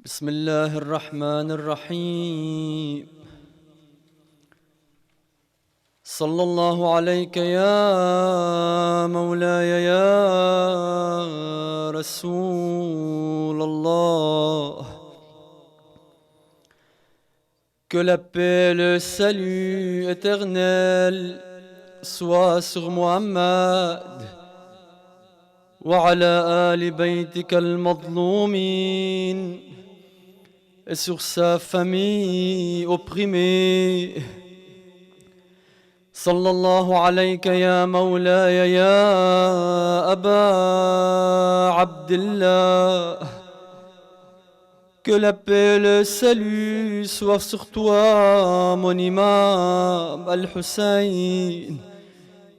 بسم الله الرحمن الرحيم صلى الله عليك يا مولاي يا رسول الله. Que la paix, le salut éternel soit sur Muhammad وعلى آل بيتك المظلومين et sur sa famille opprimée. صلى الله عليك يا مولاي يا أبا عبد الله. Que la paix et le salut soient sur toi, mon imam Al-Hussein.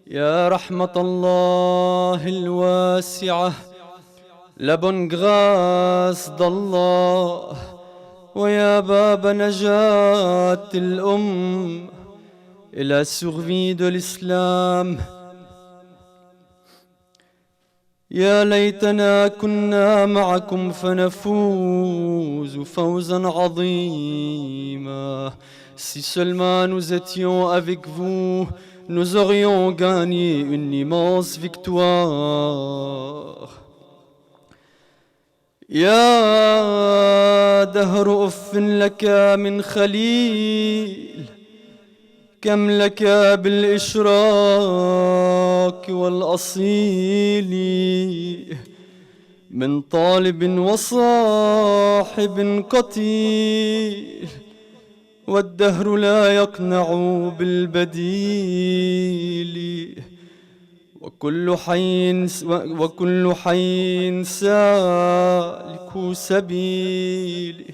Ya rahmatallah al-wasi'ah, la bonne grâce d'Allah. Wa ya bab najat al-umm, et la survie de l'islam. يا ليتنا كنا معكم فنفوز فوزا عظيما. Si seulement nous étions avec vous, nous aurions gagné une immense victoire. يا دهر أف لك من خليل، كم لك بالإشراك والأصيل، من طالب وصاحب قتيل، والدهر لا يقنع بالبديل، وكل حي سالك سبيل.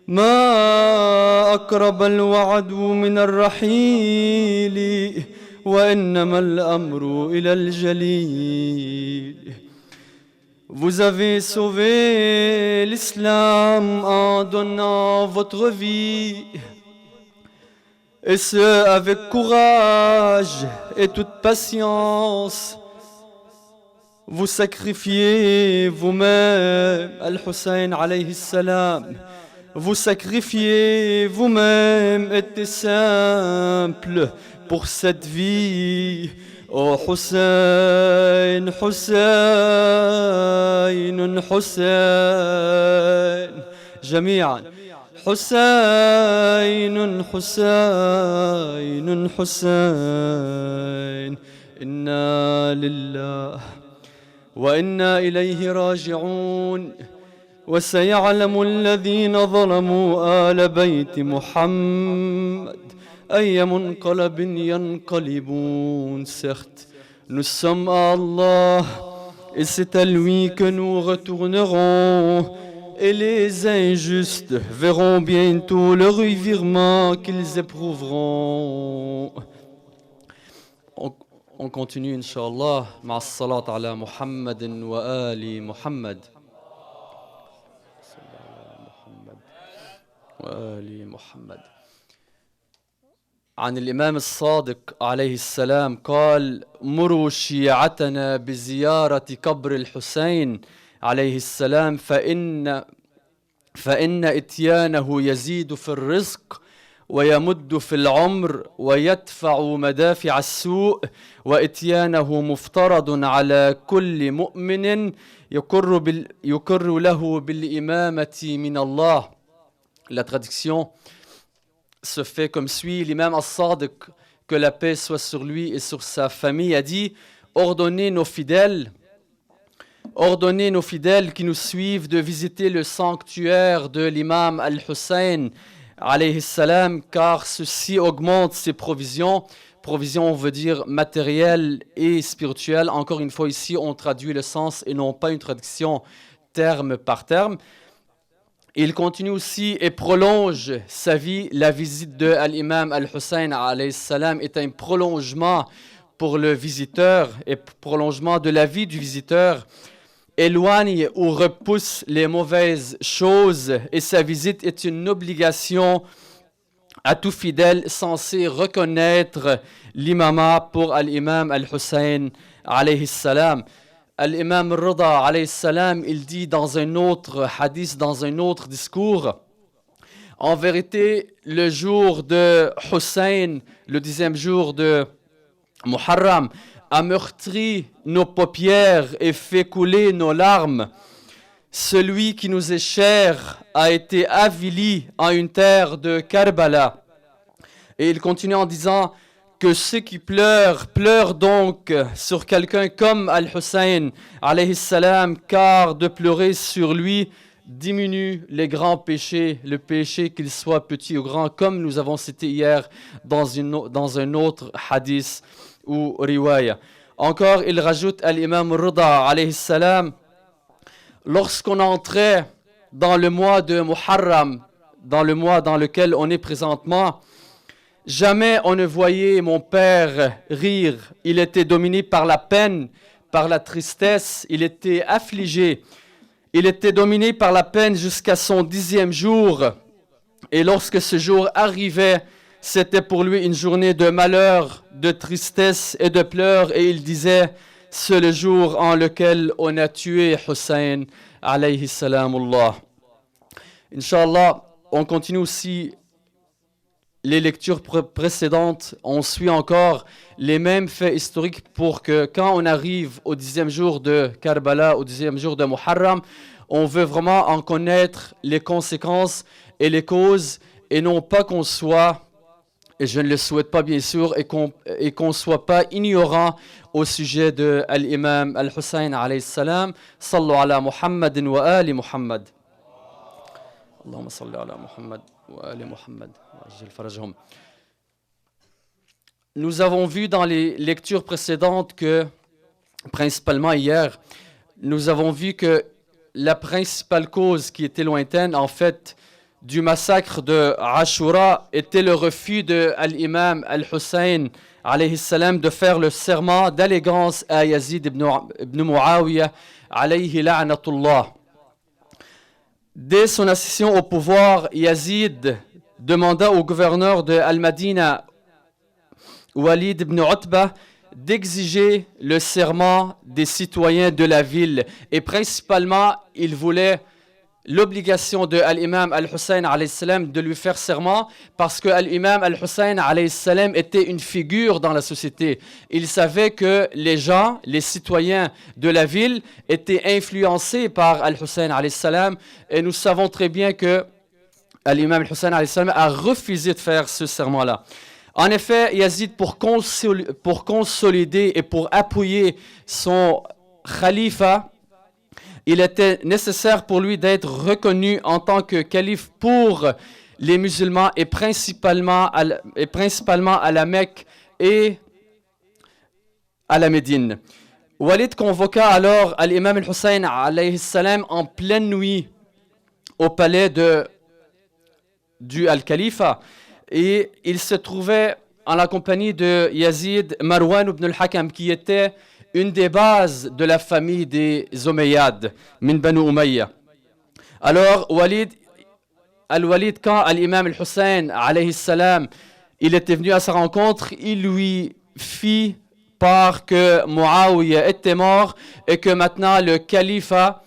ما أقرب الوعد من الرحيل، وإنما الأمر إلى الجليل. Vous avez sauvé l'islam en donnant votre vie, et ce avec courage et toute patience. Vous sacrifiez vous-même, Al-Hussein alayhi salam. Vous sacrifiez vous-même, était simple pour cette vie. Oh Hussein, Hussein, Hussein, جميعا. حسين حسين حسين، إنا لله وإنا إليه راجعون. وسيعلم الذين ظلموا آل بيت محمد أي منقلب ينقلبون. Certes, nous sommes à Allah et c'est à lui que nous retournerons. Et les injustes verront bientôt le revirement qu'ils éprouveront. On continue, Inch'Allah, مع الصلاة على محمد وآل محمد. وآل محمد. عن الإمام الصادق عليه السلام قال: مروا شيعتنا بزيارة قبر الحسين عليه السلام فإن إتيانه يزيد في الرزق ويمد في العمر ويدفع مدافع السوء، وإتيانه مفترض على كل مؤمن يقر له بالإمامة من الله. La traduction se fait comme suit. L'imam As-Sadiq, que la paix soit sur lui et sur sa famille, a dit: ordonnez nos fidèles qui nous suivent de visiter le sanctuaire de l'imam Al-Hussein alayhi salam, car ceci augmente ses provisions. Provision veut dire matérielle et spirituelle. Encore une fois, ici, on traduit le sens et non pas une traduction terme par terme. Il continue aussi et prolonge sa vie. La visite de l'imam Al-Hussein alayhi salam est un prolongement pour le visiteur et prolongement de la vie du visiteur. Éloigne ou repousse les mauvaises choses, et sa visite est une obligation à tout fidèle censé reconnaître l'imama pour l'imam Al-Hussein alayhi salam. Al-Imam al-Rida alayhi salam, il dit dans un autre hadith, dans un autre discours, en vérité, le jour de Hussein, le 10e jour de Muharram, a meurtri nos paupières et fait couler nos larmes. Celui qui nous est cher a été avili en une terre de Karbala. Et il continue en disant que ceux qui pleurent, pleurent donc sur quelqu'un comme Al-Hussein, alayhi salam, car de pleurer sur lui diminue les grands péchés, le péché qu'il soit petit ou grand, comme nous avons cité hier dans un autre hadith ou riwaya. Encore, il rajoute Al-Imam Rida, alayhi salam, lorsqu'on entrait dans le mois de Muharram, dans le mois dans lequel on est présentement, jamais on ne voyait mon père rire. Il était dominé par la peine, par la tristesse, il était affligé. Il était dominé par la peine jusqu'à son 10e jour. Et lorsque ce jour arrivait, c'était pour lui une journée de malheur, de tristesse et de pleurs. Et il disait, c'est le jour en lequel on a tué Hussein, alayhi salamullah. Inch'Allah, on continue aussi les lectures précédentes. On suit encore les mêmes faits historiques pour que quand on arrive au 10e jour de Karbala, au 10e jour de Muharram, on veut vraiment en connaître les conséquences et les causes et non pas qu'on soit, et je ne le souhaite pas bien sûr, et qu'on ne soit pas ignorant au sujet de l'imam Al-Hussein alayhi salam. Sallu ala Muhammadin wa ali Muhammad. Allahumma salli ala Muhammad wa ali Muhammad. Nous avons vu dans les lectures précédentes que, principalement hier, nous avons vu que la principale cause qui était lointaine, en fait, du massacre de Ashura était le refus de l'imam Al-Hussein alayhi salam de faire le serment d'allégeance à Yazid ibn Muawiyah alayhi la'natullah. Dès son accession au pouvoir, Yazid demanda au gouverneur de Al-Madina, Walid ibn Utbah, d'exiger le serment des citoyens de la ville. Et principalement, il voulait l'obligation de l'imam Al-Hussein alayhi salam de lui faire serment parce que l'imam Al-Hussein alayhi salam était une figure dans la société. Il savait que les gens, les citoyens de la ville étaient influencés par Al-Hussein alayhi salam et nous savons très bien que l'imam Al-Hussein alayhi salam a refusé de faire ce serment-là. En effet, Yazid, pour consolider et pour appuyer son khalifa, il était nécessaire pour lui d'être reconnu en tant que calife pour les musulmans et principalement à la Mecque et à la Médine. Walid convoqua alors l'imam Al-Hussein alayhi salam en pleine nuit au palais du Al-Khalifa. Et il se trouvait en la compagnie de Yazid Marwan ibn al-Hakam, qui était une des bases de la famille des Omeyyades, min Banu Umayya. Alors, Al-Walid, quand l'imam Al-Hussein, alayhi salam, il était venu à sa rencontre, il lui fit part que Muawiyah était mort et que maintenant le califat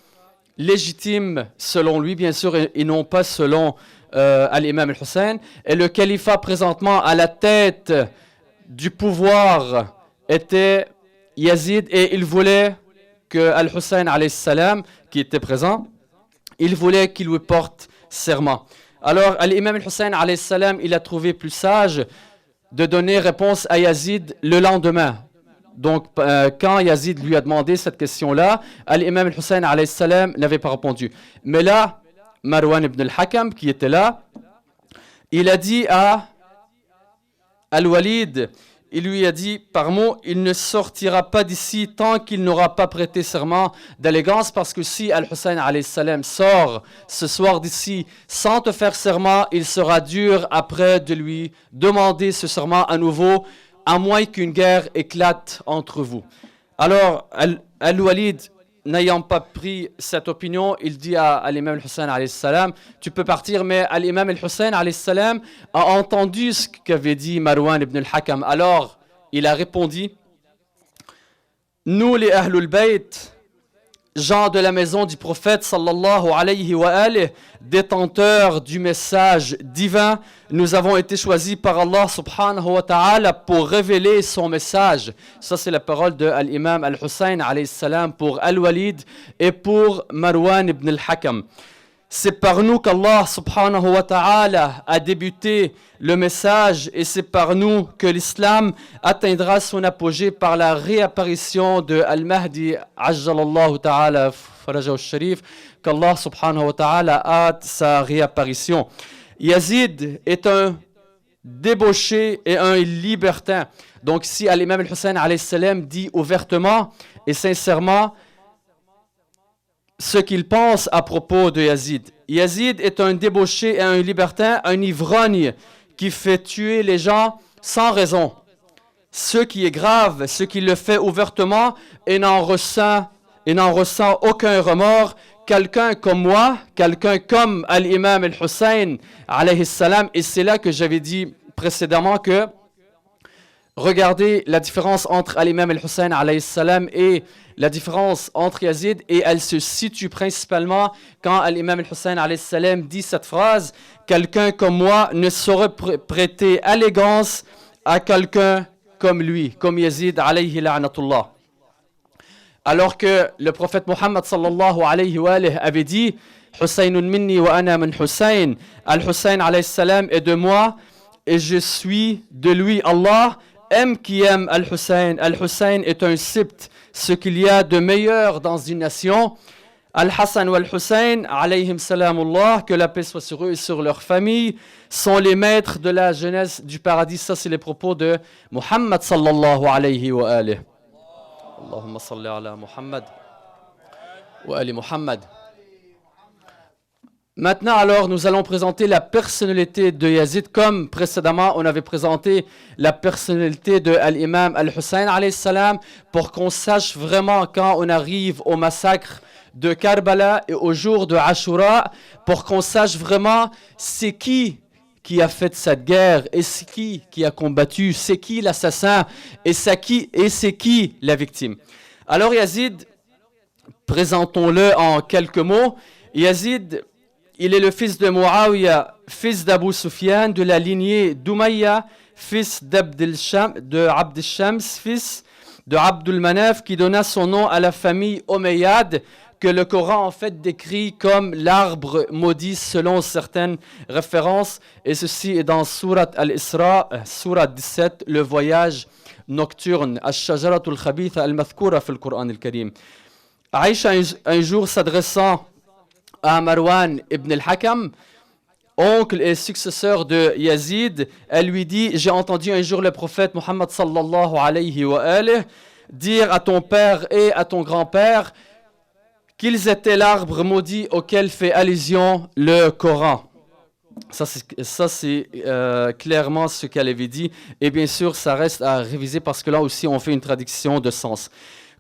légitime, selon lui bien sûr, et non pas selon l'imam Al-Hussein, et le califat présentement à la tête du pouvoir était Yazid, et il voulait que Al-Hussein alayhi salam, qui était présent, il voulait qu'il lui porte serment. Alors l'imam Al-Hussein alayhi salam, il a trouvé plus sage de donner réponse à Yazid le lendemain. Donc quand Yazid lui a demandé cette question-là, l'imam Al-Hussein alayhi salam n'avait pas répondu. Mais là, Marwan ibn al-Hakam, qui était là, il a dit à Al-Walid, il lui a dit par mots, il ne sortira pas d'ici tant qu'il n'aura pas prêté serment d'allégeance, parce que si Al-Hussein alayhi salam sort ce soir d'ici sans te faire serment, il sera dur après de lui demander ce serment à nouveau, à moins qu'une guerre éclate entre vous. Alors Al-Walid, n'ayant pas pris cette opinion, il dit à l'imam Al-Hussein alayhi salam, tu peux partir, mais l'imam Al-Hussein alayhi salam a entendu ce qu'avait dit Marwan ibn al-Hakam. Alors, il a répondu, nous les Ahlul Bayt, gens de la maison du prophète sallallahu alayhi wa alihi, détenteurs du message divin, nous avons été choisis par Allah subhanahu wa ta'ala pour révéler son message. Ça c'est la parole de l'imam al-Hussein alayhi salam pour Al-Walid et pour Marwan ibn al-Hakam. C'est par nous qu'Allah subhanahu wa ta'ala a débuté le message et c'est par nous que l'islam atteindra son apogée par la réapparition de Al-Mahdi ajjalallahu ta'ala farajahu al-sharif, qu'Allah subhanahu wa ta'ala hâte sa réapparition. Yazid est un débauché et un libertin. Donc si l'imam al-Hussein alayhi salam dit ouvertement et sincèrement ce qu'il pense à propos de Yazid. Yazid est un débauché et un libertin, un ivrogne qui fait tuer les gens sans raison. Ce qui est grave, ce qui le fait ouvertement et n'en ressent aucun remords. Quelqu'un comme moi, quelqu'un comme l'imam al-Hussein alayhi salam, et c'est là que j'avais dit précédemment que regardez la différence entre l'imam al-Hussein alayhi salam et la différence entre Yazid, et elle se situe principalement quand l'imam al-Hussein alayhi salam dit cette phrase: quelqu'un comme moi ne saurait prêter allégance à quelqu'un comme lui, comme Yazid alayhi la'natullah. Alors que le prophète Muhammad sallallahu alayhi wa alihi avait dit: Husaynun minni wa ana min Husayn, al-Hussein alayhi salam est de moi et je suis de lui. Allah aime qui aime Al-Hussein. Al-Hussein est un sibt, ce qu'il y a de meilleur dans une nation. Al-Hassan ou Al-Hussein, alayhim salamullah, que la paix soit sur eux et sur leur famille, sont les maîtres de la jeunesse du paradis. Ça, c'est les propos de Muhammad sallallahu alayhi wa alihi. Allahumma salli ala Muhammad wa ali Muhammad. Maintenant, alors, nous allons présenter la personnalité de Yazid, comme précédemment, on avait présenté la personnalité de l'imam al-Hussein, alayhi salam, pour qu'on sache vraiment quand on arrive au massacre de Karbala et au jour de Ashura, pour qu'on sache vraiment c'est qui a fait cette guerre, et c'est qui a combattu, c'est qui l'assassin, et c'est qui la victime. Alors Yazid, présentons-le en quelques mots. Yazid, il est le fils de Muawiyah, fils d'Abu Sufyan, de la lignée d'Umayya, fils d'Abd al-Shams, fils de Abdul Manaf, qui donna son nom à la famille Omeyyade, que le Coran en fait décrit comme l'arbre maudit selon certaines références. Et ceci est dans Surat al-Isra, Surat 17, le voyage nocturne, Ash-Shajaratul Khabitha al-Mathkoura fil Coran al-Karim. Aïcha, un jour s'adressant à Marwan ibn al-Hakam, oncle et successeur de Yazid, elle lui dit: j'ai entendu un jour le prophète Muhammad sallallahu alayhi wa alihi dire à ton père et à ton grand-père qu'ils étaient l'arbre maudit auquel fait allusion le Coran. Ça c'est clairement ce qu'elle avait dit, et bien sûr ça reste à réviser parce que là aussi on fait une traduction de sens.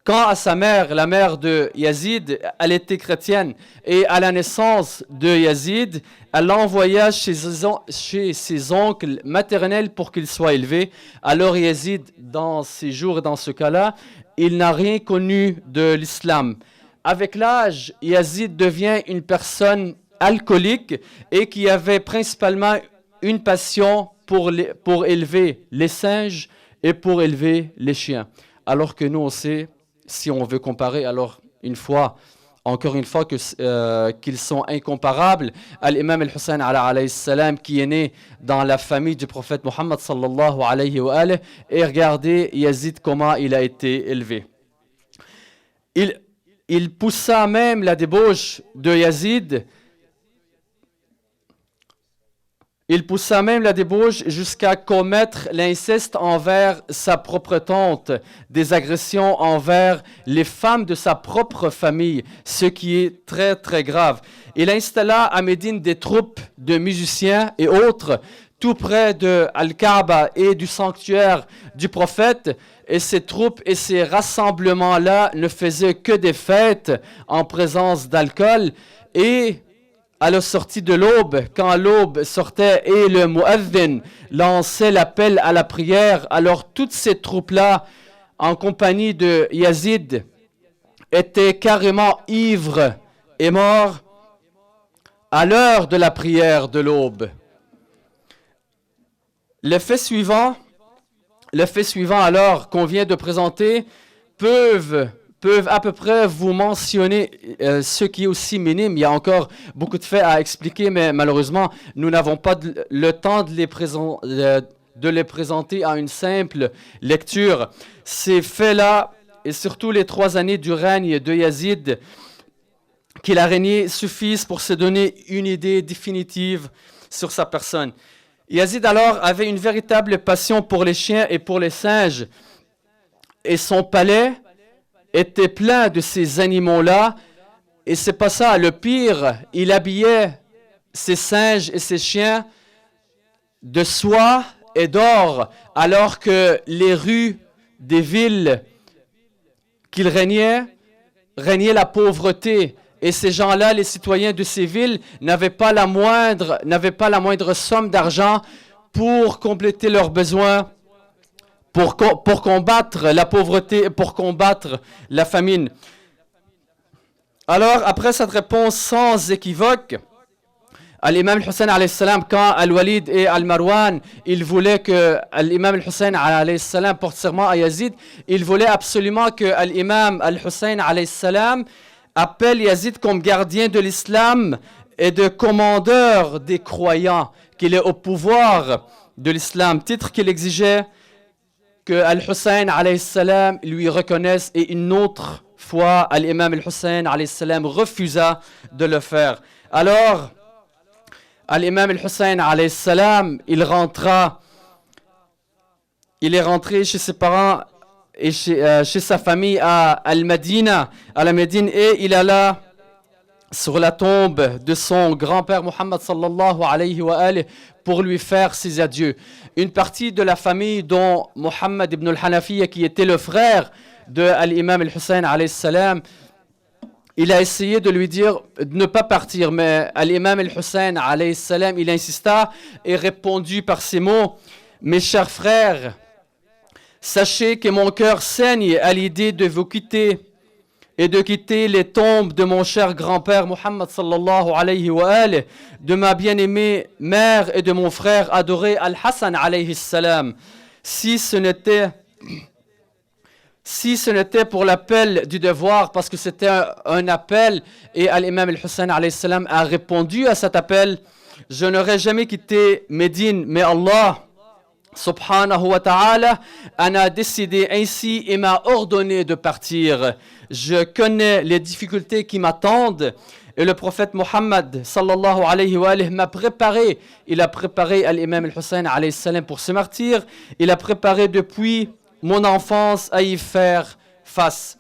Quant à sa mère, la mère de Yazid, elle était chrétienne, et à la naissance de Yazid, elle l'envoya chez ses oncles maternels pour qu'il soit élevé. Alors Yazid, dans ces jours et dans ce cas-là, il n'a rien connu de l'islam. Avec l'âge, Yazid devient une personne alcoolique et qui avait principalement une passion pour élever les singes et pour élever les chiens. Alors que nous, on sait, si on veut comparer, alors encore une fois, qu'ils sont incomparables. L'imam al-Hussein alayhi salam, qui est né dans la famille du prophète Muhammad sallallahu alayhi wa alihi, et regardez Yazid comment il a été élevé. Il poussa même la débauche de Yazid. Il poussa même la débauche jusqu'à commettre l'inceste envers sa propre tante, des agressions envers les femmes de sa propre famille, ce qui est très très grave. Il installa à Médine des troupes de musiciens et autres, tout près de Al-Kaaba et du sanctuaire du prophète, et ces troupes et ces rassemblements-là ne faisaient que des fêtes en présence d'alcool. Et à la sortie de l'aube, quand l'aube sortait et le mu'adhin lançait l'appel à la prière, alors toutes ces troupes-là, en compagnie de Yazid, était carrément ivre et mort à l'heure de la prière de l'aube. Les faits suivants alors qu'on vient de présenter peuvent à peu près vous mentionner ce qui est aussi minime. Il y a encore beaucoup de faits à expliquer, mais malheureusement, nous n'avons pas le temps de les présenter à une simple lecture. Ces faits-là, et surtout les 3 années du règne de Yazid qu'il a régné, suffisent pour se donner une idée définitive sur sa personne. Yazid alors avait une véritable passion pour les chiens et pour les singes, et son palais était plein de ces animaux-là. Et c'est pas ça, le pire, il habillait ces singes et ces chiens de soie et d'or, alors que les rues des villes qu'il régnait la pauvreté. Et ces gens-là, les citoyens de ces villes, n'avaient pas la moindre somme d'argent pour compléter leurs besoins, pour combattre la pauvreté, pour combattre la famine. Alors, après cette réponse sans équivoque, à l'imam al-Hussein alayhi salam, quand Al-Walid et Al-Marwan, ils voulaient que l'imam al-Hussein alayhi salam porte serment à Yazid, ils voulaient absolument que l'imam al-Hussein alayhi salam appelle Yazid comme gardien de l'islam et de commandeur des croyants, qu'il est au pouvoir de l'islam, titre qu'il exigeait que Al-Hussein alayhi salam lui reconnaisse, et une autre fois l'imam al-Hussein alayhi salam refusa de le faire. Alors l'imam al-Hussein alayhi salam, il est rentré chez ses parents et chez sa famille à Al-Madina, à la Médine, et il alla sur la tombe de son grand-père Muhammad sallallahu alayhi wa alihi pour lui faire ses adieux. Une partie de la famille, dont Muhammad ibn al-Hanafiya, qui était le frère de l'imam al-Hussein alayhi salam, il a essayé de lui dire de ne pas partir, mais l'imam al-Hussein alayhi salam, il insista et répondit par ces mots: mes chers frères, sachez que mon cœur saigne à l'idée de vous quitter et de quitter les tombes de mon cher grand-père Muhammad sallallahu alayhi wa alihi, de ma bien-aimée mère et de mon frère adoré Al-Hassan alayhi salam. Si ce n'était pour l'appel du devoir, parce que c'était un appel, et l'imam al-Hussein alayhi salam a répondu à cet appel, je n'aurais jamais quitté Médine, mais Allah subhanahu wa ta'ala en a décidé ainsi et m'a ordonné de partir. Je connais les difficultés qui m'attendent, et le prophète Muhammad sallallahu alayhi wa alihi m'a préparé. Il a préparé l'imam al-Hussein alayhi salam pour ce martyr. Il a préparé depuis mon enfance à y faire face.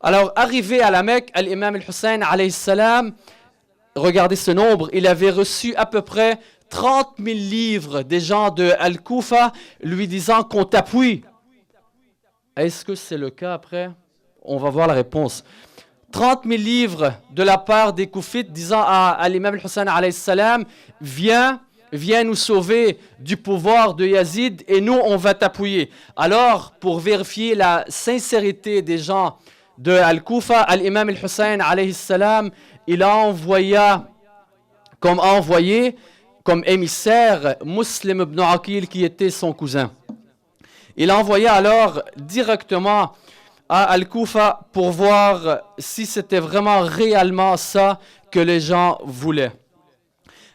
Alors, arrivé à la Mecque, l'imam al-Hussein alayhi salam, regardez ce nombre, il avait reçu à peu près 30 000 livres des gens de Al-Koufa lui disant qu'on t'appuie. Est-ce que c'est le cas après? On va voir la réponse. 30 000 livres de la part des Koufites disant à l'imam al-Hussein alayhi salam, viens nous sauver du pouvoir de Yazid et nous on va t'appuyer. Alors, pour vérifier la sincérité des gens de Al-Koufa, l'imam al-Hussein alayhi salam, il a envoyé comme émissaire Muslim ibn Aqil, qui était son cousin. Il a envoyé alors directement à Al-Koufa pour voir si c'était vraiment réellement ça que les gens voulaient.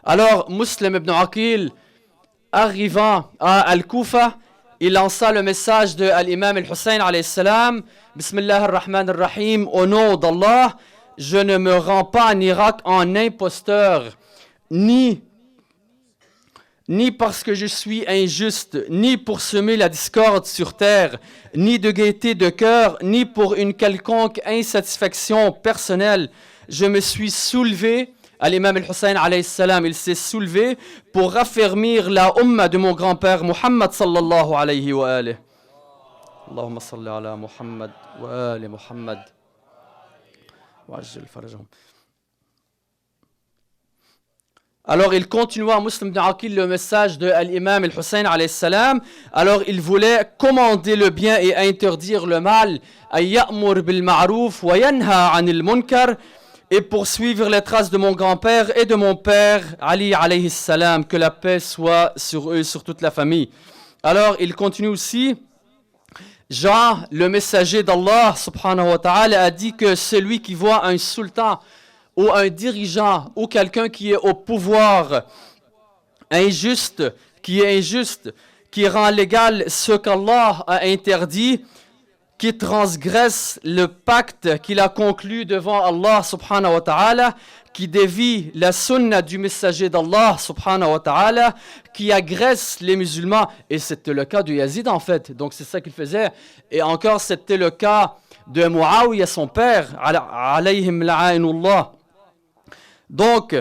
Alors, Muslim ibn Aqil, arrivant à Al-Koufa, il lança le message de l'imam al-Hussein alayhi salam, Bismillah ar-Rahman ar-Rahim, au nom d'Allah, je ne me rends pas en Irak en imposteur, ni parce que je suis injuste, ni pour semer la discorde sur terre, ni de gaieté de cœur, ni pour une quelconque insatisfaction personnelle. Je me suis soulevé, l'imam al-Hussein alayhi salam, il s'est soulevé pour raffermir la umma de mon grand-père Muhammad sallallahu alayhi wa alihi. Allahumma salli ala Muhammad wa ali Muhammad wa ajjal farajahum. Alors il continua, Muslim ibn Aqil, le message de l'imam al-Hussein alayhi salam. Alors il voulait commander le bien et interdire le mal. Ayya'mur bil ma'rouf wa yanha 'anil munkar. Et poursuivre les traces de mon grand-père et de mon père, Ali alayhi salam, que la paix soit sur eux, sur toute la famille. Alors il continue aussi. Jean, le messager d'Allah subhanahu wa ta'ala, a dit que celui qui voit un sultan ou un dirigeant ou quelqu'un qui est au pouvoir injuste, qui rend légal ce qu'Allah a interdit, qui transgresse le pacte qu'il a conclu devant Allah subhanahu wa ta'ala, qui dévie la sunna du messager d'Allah subhanahu wa ta'ala, qui agresse les musulmans. Et c'était le cas de Yazid en fait, donc c'est ça qu'il faisait. Et encore c'était le cas de Muawiyah, son père, alayhim la'inullah. Donc,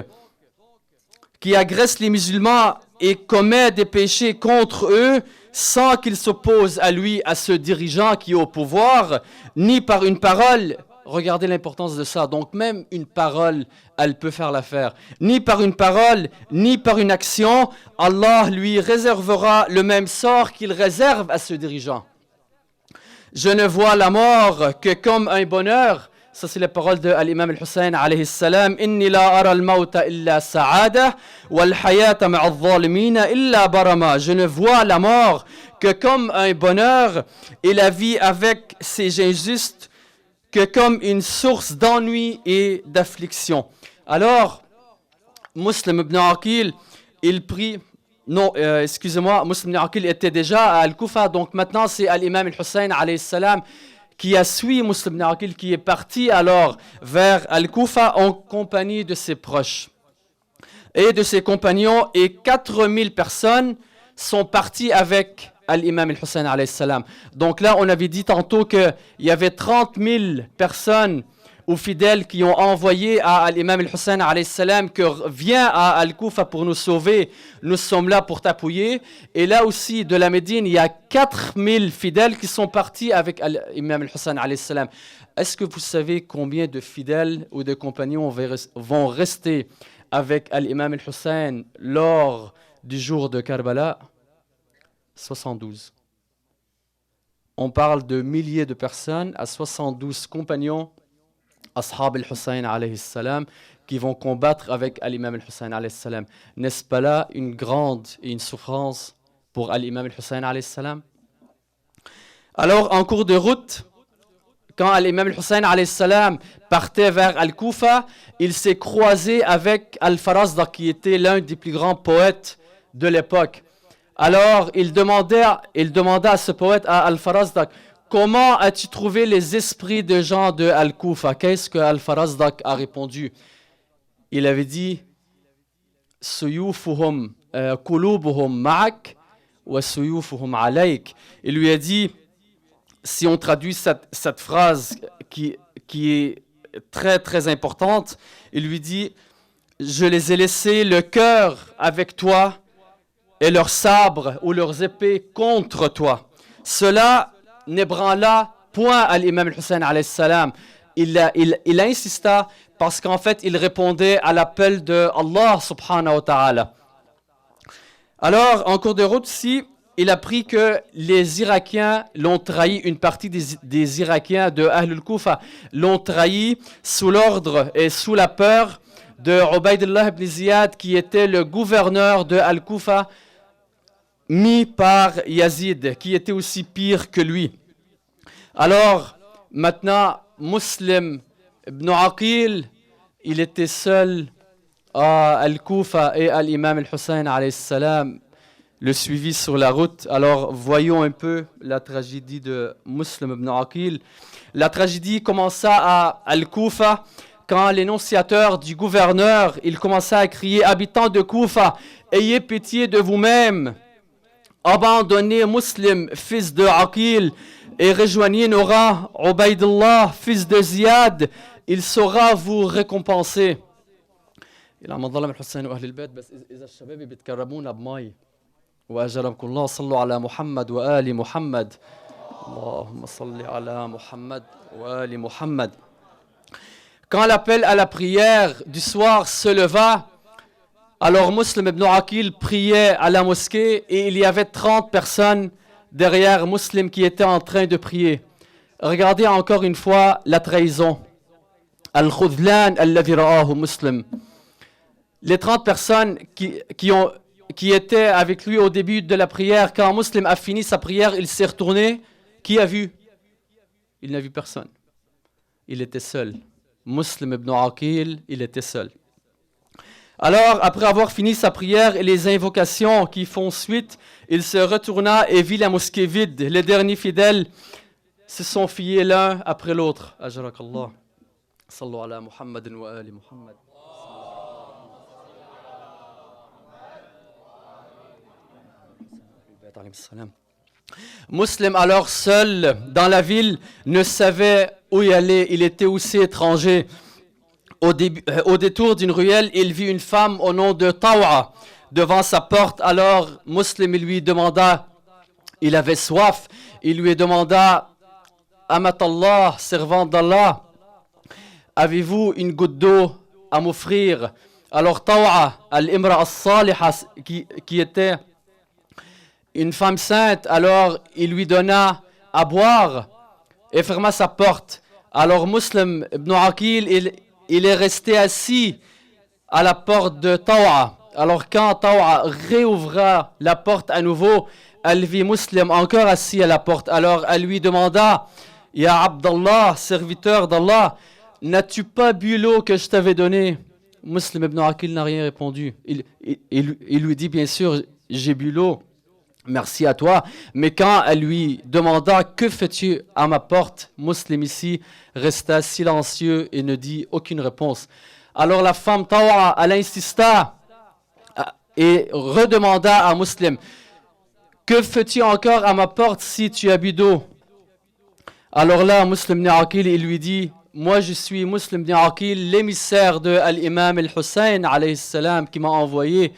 qui agresse les musulmans et commet des péchés contre eux sans qu'il s'oppose à lui, à ce dirigeant qui est au pouvoir, ni par une parole. Regardez l'importance de ça. Donc même une parole, elle peut faire l'affaire. Ni par une parole, ni par une action, Allah lui réservera le même sort qu'il réserve à ce dirigeant. Je ne vois la mort que comme un bonheur. Ça, c'est les paroles de l'imam al-Hussein alayhi salam. Inni la ara al-mawta illa sa'ada wal hayata ma'a al-zalimina illa barama. Je ne vois la mort que comme un bonheur et la vie avec ces injustes que comme une source d'ennui et d'affliction. Alors, Muslim ibn Aqil, il prie. Non, excusez-moi, Muslim ibn Aqil était déjà à Al-Kufa, donc maintenant c'est l'imam al-Hussein alayhi salam qui a suivi Muslim ibn Aqil, qui est parti alors vers Al-Kufa en compagnie de ses proches et de ses compagnons, et 4000 personnes sont parties avec l'imam al-Hussein alayhi salam. Donc là, on avait dit tantôt qu'il y avait 30 000 personnes ou fidèles qui ont envoyé à l'imam al-Hussein alayhi salam que viens à Al-Kufa pour nous sauver, nous sommes là pour t'appuyer. Et là aussi, de la Médine, il y a 4000 fidèles qui sont partis avec l'imam al-Hussein alayhi salam. Est-ce que vous savez combien de fidèles ou de compagnons vont rester avec l'imam al-Hussein lors du jour de Karbala? 72. On parle de milliers de personnes à 72 compagnons, Ashab al-Hussein alayhi salam, qui vont combattre avec l'imam al-Hussein alayhi salam. N'est-ce pas là une grande et une souffrance pour l'imam al-Hussein alayhi salam? Alors, en cours de route, quand l'imam al-Hussein alayhi salam partait vers Al-Kufa, il s'est croisé avec Al-Farazdak, qui était l'un des plus grands poètes de l'époque. Alors, il demanda à ce poète, à Al-Farazdak, comment as-tu trouvé les esprits de gens de Al-Kufa? Qu'est-ce que Al-Farazdak a répondu? Il avait dit, Suyufuhum kulubuhum ma'ak wa suyufuhum alayk. Il lui a dit, si on traduit cette phrase qui est très très importante, il lui dit, je les ai laissés le cœur avec toi et leurs sabres ou leurs épées contre toi. Cela n'ébranla point à l'imam al-Hussein alayhi salam. Il insista parce qu'en fait, il répondait à l'appel de Allah subhanahu wa ta'ala. Alors, en cours de route ici, il a appris que les Irakiens l'ont trahi, une partie des Irakiens de Ahlul Kufa l'ont trahi sous l'ordre et sous la peur de Ubaydullah ibn Ziyad, qui était le gouverneur de Al-Kufa, mis par Yazid, qui était aussi pire que lui. Alors, maintenant, Muslim ibn Aqil, il était seul à Al-Kufa et à l'imam al-Hussein alayhi salam le suivi sur la route. Alors, voyons un peu la tragédie de Muslim ibn Aqil. La tragédie commença à Al-Kufa quand l'énonciateur du gouverneur, il commença à crier « Habitants de Kufa, ayez pitié de vous-même, abandonnez Muslim, fils de Aqil, et rejoignez nos rangs, Ubaydullah, fils de Ziyad, il saura vous récompenser. » إلى ما ظلم الحسين وأهل البيت بس إذا الشباب بيتكرمونا بمي وأجرمكم الله صلوا على محمد وآل محمد اللهم صل على محمد وآل محمد. Quand l'appel à la prière du soir se leva, Alors Muslim ibn Aqil priait à la mosquée et il y avait 30 personnes derrière Muslim qui étaient en train de prier. Regardez encore une fois la trahison. Al-Khudlan alladhi ra'ahu Muslim. Les 30 personnes qui étaient avec lui au début de la prière, quand Muslim a fini sa prière, il s'est retourné. Qui a vu? Il n'a vu personne. Il était seul. Muslim ibn Aqil, il était seul. Alors, après avoir fini sa prière et les invocations qui font suite, il se retourna et vit la mosquée vide. Les derniers fidèles se sont fiés l'un après l'autre. Ajarakallah. Sallu ala Muhammadin wa ali Muhammad. Muslim, alors seul dans la ville, ne savait où y aller. Il était aussi étranger. Au détour d'une ruelle, il vit une femme au nom de Tawa devant sa porte. Alors, Muslim lui demanda, il avait soif, il lui demanda, Amatallah, servante d'Allah, avez-vous une goutte d'eau à m'offrir? Alors Tawa, al-Imra as-Saliha, qui était une femme sainte, alors il lui donna à boire et ferma sa porte. Alors Muslim ibn Aqil, il est resté assis à la porte de Tawa. Alors quand Tawa réouvra la porte à nouveau, elle vit Muslim encore assis à la porte. Alors elle lui demanda, Ya Abdallah, serviteur d'Allah, n'as-tu pas bu l'eau que je t'avais donnée? Muslim ibn Aqil n'a rien répondu. Il lui dit, bien sûr, j'ai bu l'eau. Merci à toi. Mais quand elle lui demanda, que fais-tu à ma porte? Muslim ici resta silencieux et ne dit aucune réponse. Alors la femme Tawa, elle insista et redemanda à Muslim, que fais-tu encore à ma porte si tu as bu d'eau? Alors là, Muslim ibn Aqil, il lui dit, moi je suis Muslim ibn Aqil, l'émissaire de l'imam al-Hussein alayhi salam qui m'a envoyé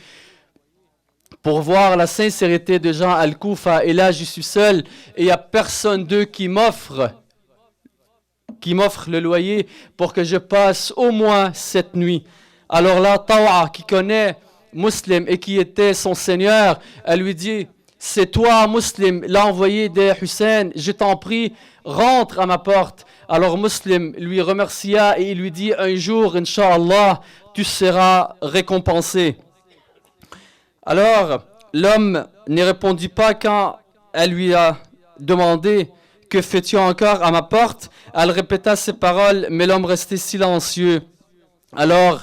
pour voir la sincérité de Jean al-Koufa. Et là, je suis seul et il n'y a personne d'eux qui m'offre le loyer pour que je passe au moins cette nuit. Alors là, Tawa, qui connaît Muslim et qui était son seigneur, elle lui dit, c'est toi, Muslim, l'envoyé des Hussein, je t'en prie, rentre à ma porte. Alors Muslim lui remercia et il lui dit, un jour, Inch'Allah, tu seras récompensé. Alors, l'homme ne répondit pas quand elle lui a demandé, que fais-tu encore à ma porte? Elle répéta ces paroles, mais l'homme restait silencieux. Alors,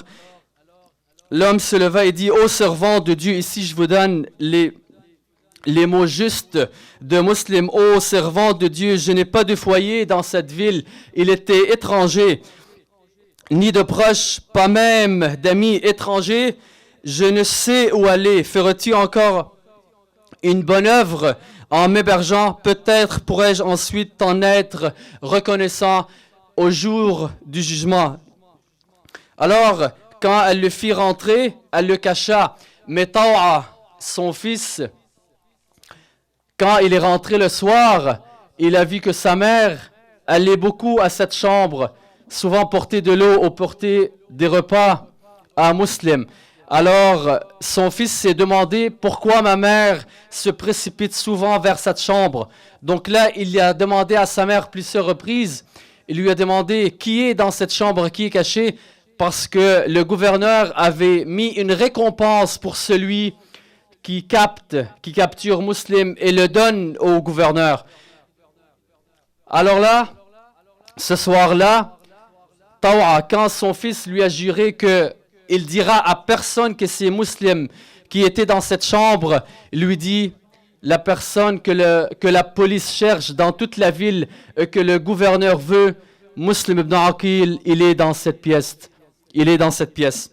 l'homme se leva et dit, ô servant de Dieu, ici je vous donne les mots justes de Muslim. Ô servant de Dieu, je n'ai pas de foyer dans cette ville. Il était étranger, ni de proches, pas même d'amis étrangers. Je ne sais où aller. Feras-tu encore une bonne œuvre en m'hébergeant? Peut-être pourrais-je ensuite t'en être reconnaissant au jour du jugement. Alors, quand elle le fit rentrer, elle le cacha. Mais Tawa, son fils, quand il est rentré le soir, il a vu que sa mère allait beaucoup à cette chambre, souvent porter de l'eau ou porter des repas à Muslim. Alors, son fils s'est demandé pourquoi ma mère se précipite souvent vers cette chambre. Donc là, il a demandé à sa mère plusieurs reprises. Il lui a demandé qui est dans cette chambre, qui est caché, parce que le gouverneur avait mis une récompense pour celui qui capture Muslim et le donne au gouverneur. Alors là, ce soir-là, Tawa, quand son fils lui a juré que il dira à personne que c'est Muslim qui était dans cette chambre, il lui dit, la personne que la police cherche dans toute la ville, que le gouverneur veut, Muslim ibn Aqil, il est dans cette pièce. Il est dans cette pièce.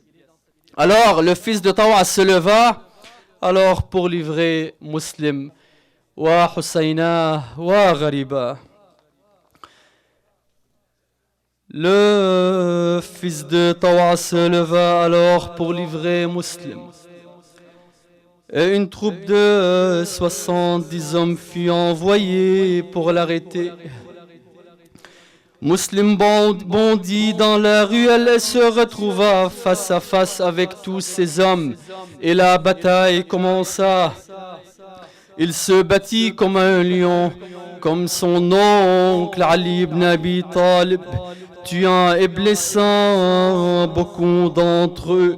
Alors, le fils de Tawa se leva, alors pour livrer Muslim, wa Husayna, wa Ghariba. Le fils de Tawa se leva alors pour livrer Muslim. Et une troupe de 70 hommes fut envoyée pour l'arrêter. Muslim bondit dans la ruelle et se retrouva face à face avec tous ces hommes. Et la bataille commença. Il se battit comme un lion, comme son oncle Ali ibn Abi Talib, tuant et blessant beaucoup d'entre eux.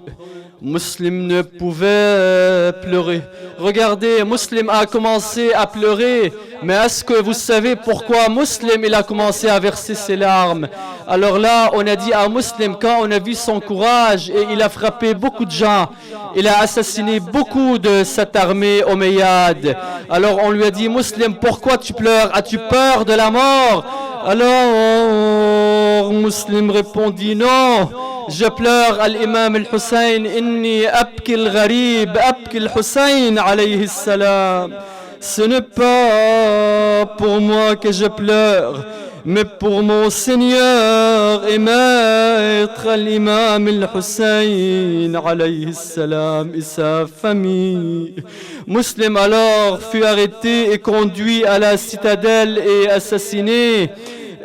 Muslim ne pouvait pleurer. Regardez, Muslim a commencé à pleurer. Mais est-ce que vous savez pourquoi Muslim il a commencé à verser ses larmes? Alors là, on a dit à Muslim, quand on a vu son courage, et il a frappé beaucoup de gens, il a assassiné beaucoup de cette armée omeyyade. Alors on lui a dit, Muslim, pourquoi tu pleures? As-tu peur de la mort? Alors Muslim répondit, non. Je pleure à l'imam al-Hussein, inni abki al-gharib, abki al-Hussein alayhi salam. Ce n'est pas pour moi que je pleure, mais pour mon Seigneur et maître l'imam al-Hussein alayhi salam et sa famille. Muslim alors fut arrêté et conduit à la citadelle et assassiné.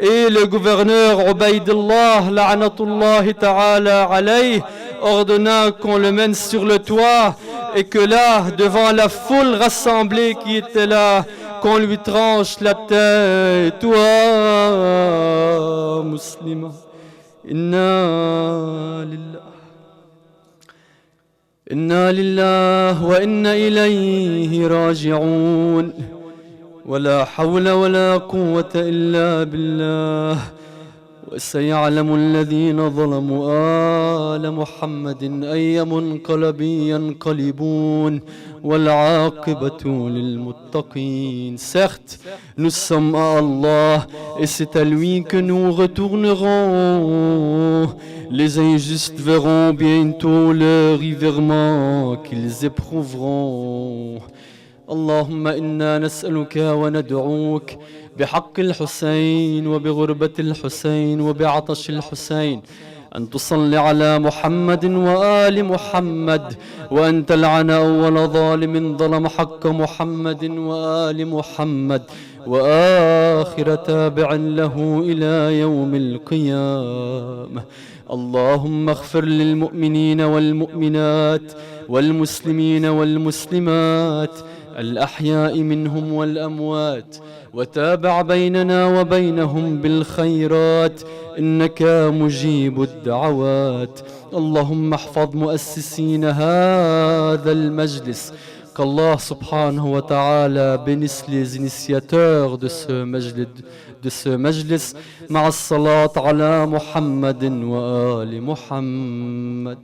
Et le gouverneur Ubaydullah, la'anatullahi ta'ala alayh, ordonna qu'on le mène sur le toit et que là, devant la foule rassemblée qui était là, qu'on lui tranche la tête. Toi, muslima, inna lillah wa inna ilayhi raji'un. ولا حول ولا قوة إلا بالله وسيعلم الذين ظلموا آل محمد أي منقلب ينقلبون والعاقبة للمتقين. Certes, nous sommes à Allah et c'est à lui que nous retournerons. Les injustes verront bientôt le revirement qu'ils éprouveront. اللهم إنا نسألك وندعوك بحق الحسين وبغربة الحسين وبعطش الحسين أن تصلي على محمد وآل محمد وأن تلعن أول ظالم ظلم حق محمد وآل محمد وآخر تابع له إلى يوم القيامة. اللهم اغفر للمؤمنين والمؤمنات والمسلمين والمسلمات الأحياء منهم والأموات وتابع بيننا وبينهم بالخيرات إنك مجيب الدعوات. اللهم احفظ مؤسسين هذا المجلس. Qu'Allah subhanahu wa ta'ala bénisse les initiateurs de ce majlis. مع الصلاة على محمد وآل محمد.